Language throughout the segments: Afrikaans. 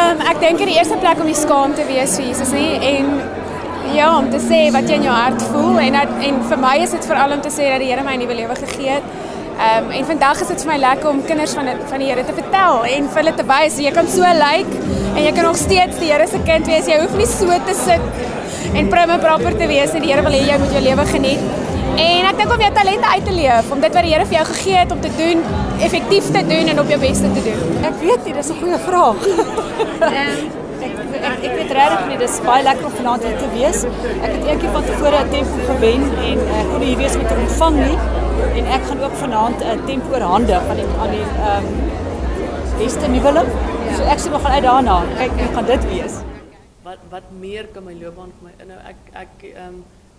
Ek dink in die eerste plek om nie skaam te wees vir Jesus nie en ja, om te sê wat jy in jou hart voel en vir my is dit veral om te sê dat die Here my 'n nuwe lewe gegee het. En vandag is dit vir my lekker om kinders van die Here te vertel en vir hulle te wys jy kan so lyk en jy kan nog steeds die Here se kind wees. Jy hoef nie so te sit en prim en proper te wees en die Here wil hê jy moet jou lewe geniet. En ek dink om jou talente uit te leef, om dit wat die Here vir jou gegee het om te doen, effektief te doen en op jou beste te doen. Ek weet nie, dis 'n goeie vraag. Ek weet regtig nie, dis baie lekker om vanaand hier te wees. Ek het eendag van tevore 'n tempo gewen en ek kon hier wees met 'n ontvang nie. En ek gaan ook vanaand 'n tempo oor hande aan die beste nuweling. So ek sê we gaan uit daarna. Kyk, hoe gaan dit wees? Wat meer kan my loopbaan vir my inhou?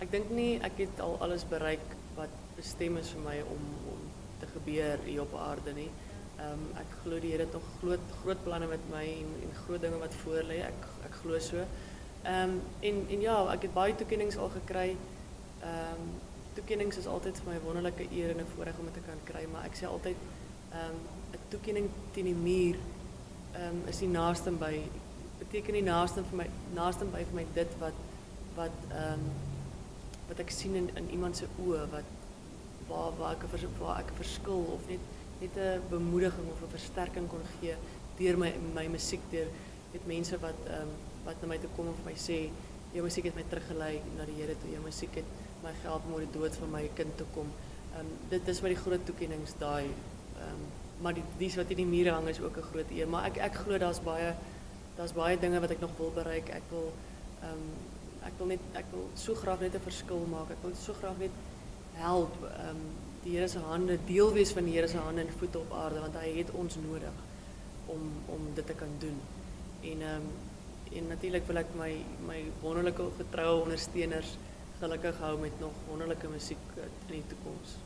Ek dink nie ek het al alles bereik wat bestem is vir my om te gebeur hier op aarde nie. Ek glo die Here het nog groot planne met my en groot dinge wat voor lê. Ek glo so. En ja, ek het baie toekennings al gekry. Toekennings is altyd vir my 'n wonderlike eer en 'n voorreg om dit te kan kry, maar ek sê altyd 'n toekenning teen die muur is die naaste by beteken die naaste by vir my dit wat ek sien in iemand se oë waar ek 'n verskil of net 'n bemoediging of 'n versterking kon gee deur my musiek, deur mense wat na my toe kom en vir my sê jou musiek het my teruggelei na die Here toe, jou musiek het my gehelp om oor die dood van my kind te kom. Dit is maar die groot toekennings daai. Maar die wat in die mure hang is ook 'n groot eer, maar ek glo daar's baie dinge wat ek nog wil bereik. Ek wil so graag net 'n verskil maak. Ek wil so graag net help die Here se hande, deel wees van die Here se hande en voete op aarde, want hy het ons nodig om dit te kan doen. En natuurlik wil ek my wonderlike getroue ondersteuners gelukkig hou met nog wonderlike musiek in die toekoms.